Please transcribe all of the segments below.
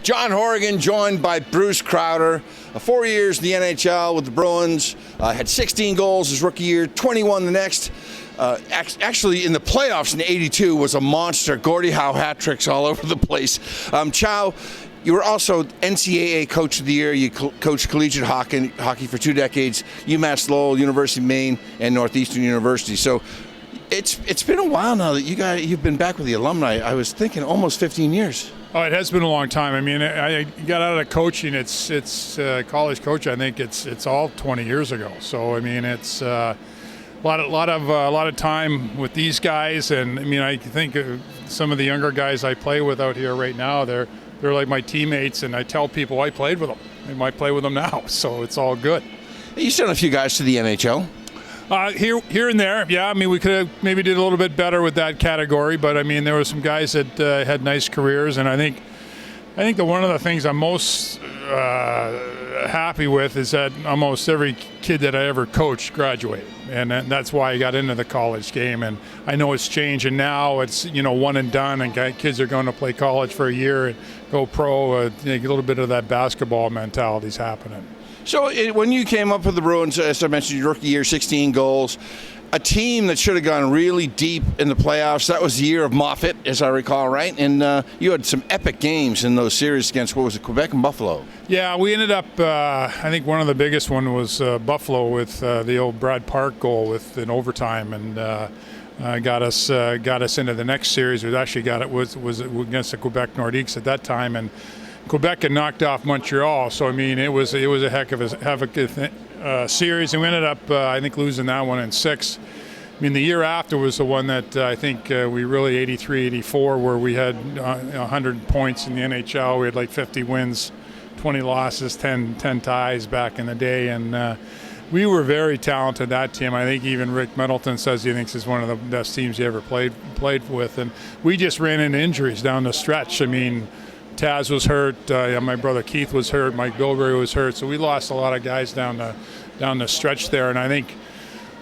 John Horrigan, joined by Bruce Crowder. 4 years in the NHL with the Bruins. Had 16 goals his rookie year, 21 the next. Actually, in the playoffs in '82 was a monster. Gordie Howe hat tricks all over the place. Chow, you were also NCAA Coach of the Year. You coached collegiate hockey for 2 decades, UMass Lowell, University of Maine, and Northeastern University. So it's been a while now that you've been back with the Alumni. I was thinking almost 15 years. Oh, it has been a long time. I mean, I got out of coaching. It's college coach. I think it's all 20 years ago. So I mean, it's a lot of time with these guys. And I mean, I think some of the younger guys I play with out here right now, they're like my teammates. And I tell people I played with them. I might play with them now. So it's all good. You sent a few guys to the NHL. Here and there, yeah. I mean, we could have maybe did a little bit better with that category, but I mean, there were some guys that had nice careers, and I think that one of the things I'm most happy with is that almost every kid that I ever coached graduated, and that's why I got into the college game. And I know it's changed, and now it's one and done, and kids are going to play college for a year and go pro. A little bit of that basketball mentality is happening. So when you came up with the Bruins, as I mentioned, your rookie year, 16 goals, a team that should have gone really deep in the playoffs. That was the year of Moffat, as I recall, right? And you had some epic games in those series against, what was it, Quebec and Buffalo? Yeah, we ended up, I think one of the biggest one was Buffalo with the old Brad Park goal with an overtime, and got us into the next series. It actually was against the Quebec Nordiques at that time, and Quebec had knocked off Montreal, so I mean it was a heck of a series, and we ended up I think losing that one in 6. I mean the year after was the one that I think we really 83-84 where we had 100 points in the NHL. We had like 50 wins, 20 losses, 10 ties back in the day, and we were very talented, that team. I think even Rick Middleton says he thinks it's one of the best teams he ever played with, and we just ran into injuries down the stretch. I mean, Taz was hurt, my brother Keith was hurt, Mike Bilberry was hurt, so we lost a lot of guys down the stretch there. And I think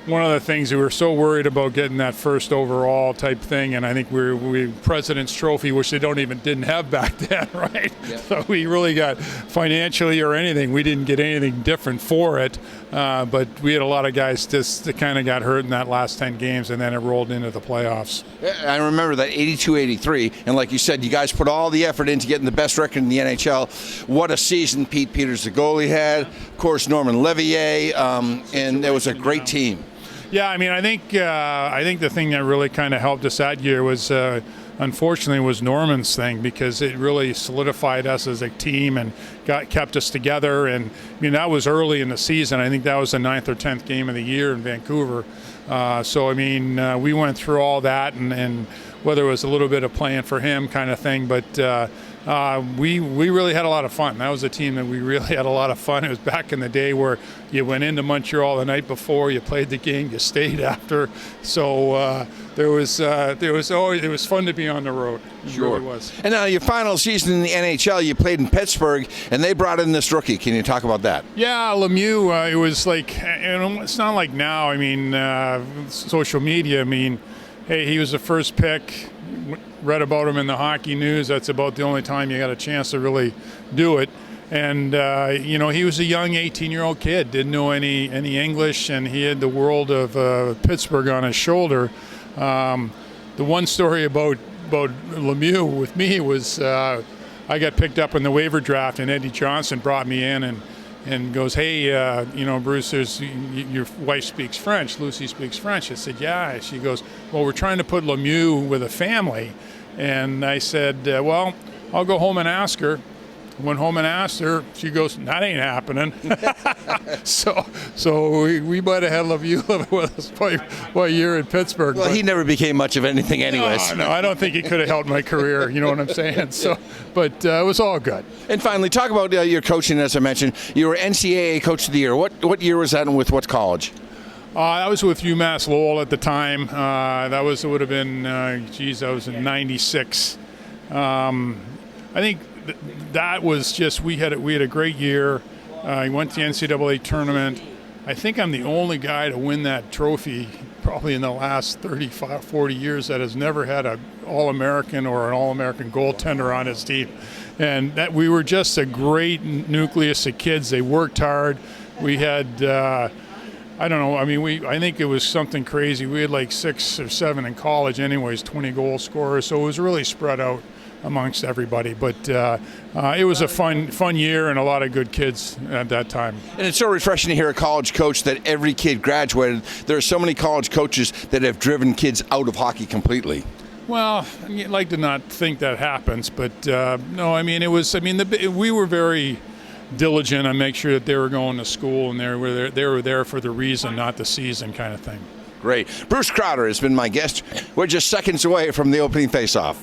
one of the things we were so worried about getting that first overall type thing, and I think we President's Trophy, which they didn't have back then, right? Yeah. So we really got financially or anything, we didn't get anything different for it, but we had a lot of guys just that kind of got hurt in that last 10 games, and then it rolled into the playoffs. I remember that 82-83, and like you said, you guys put all the effort into getting the best record in the NHL. What a season Pete Peters, the goalie, had. Of course, Norman Levier, and it was a great team. Yeah, I mean, I think the thing that really kind of helped us that year was, unfortunately, was Norman's thing, because it really solidified us as a team and kept us together. And I mean, that was early in the season. I think that was the 9th or 10th game of the year in Vancouver. So I mean, we went through all that, and whether it was a little bit of playing for him kind of thing, but we really had a lot of fun. That was a team that we really had a lot of fun. It was back in the day where you went into Montreal the night before, you played the game, you stayed after. So it was fun to be on the road. It sure. Really was. And now your final season in the NHL, you played in Pittsburgh, and they brought in this rookie. Can you talk about that? Yeah, Lemieux. It was like, it's not like now. I mean, social media. I mean, hey, he was the first pick. Read about him in the hockey news. That's about the only time you got a chance to really do it. And he was a young 18-year-old kid, didn't know any English, and he had the world of Pittsburgh on his shoulder. The one story about Lemieux with me was I got picked up in the waiver draft, and Eddie Johnson brought me in and goes, hey, Bruce, your wife speaks French. Lucy speaks French. I said, yeah. She goes, well, we're trying to put Lemieux with a family. And I said, well, I'll go home and ask her. Went home and asked her. She goes, that ain't happening. so we might have had Lemieux living with us for a year in Pittsburgh. Well, he never became much of anything anyways. No, I don't think he could have helped my career. You know what I'm saying? So, but it was all good. And finally, talk about your coaching. As I mentioned, you were NCAA Coach of the Year. What year was that, and with what college? I was with UMass Lowell at the time. It would have been, that was in '96. I think that was just we had a great year. I went to the NCAA tournament. I think I'm the only guy to win that trophy probably in the last 35, 40 years that has never had an All-American or an All-American goaltender on his team. And that we were just a great nucleus of kids. They worked hard. We had, I don't know, I mean, I think it was something crazy. We had like 6 or 7 in college anyways, 20 goal scorers. So it was really spread out amongst everybody, but it was a fun year and a lot of good kids at that time. And it's so refreshing to hear a college coach that every kid graduated. There are so many college coaches that have driven kids out of hockey completely. Well, I'd like to not think that happens, but no, I mean, we were very diligent on make sure that they were going to school and they were there for the reason, not the season kind of thing. Great. Bruce Crowder has been my guest. We're just seconds away from the opening faceoff.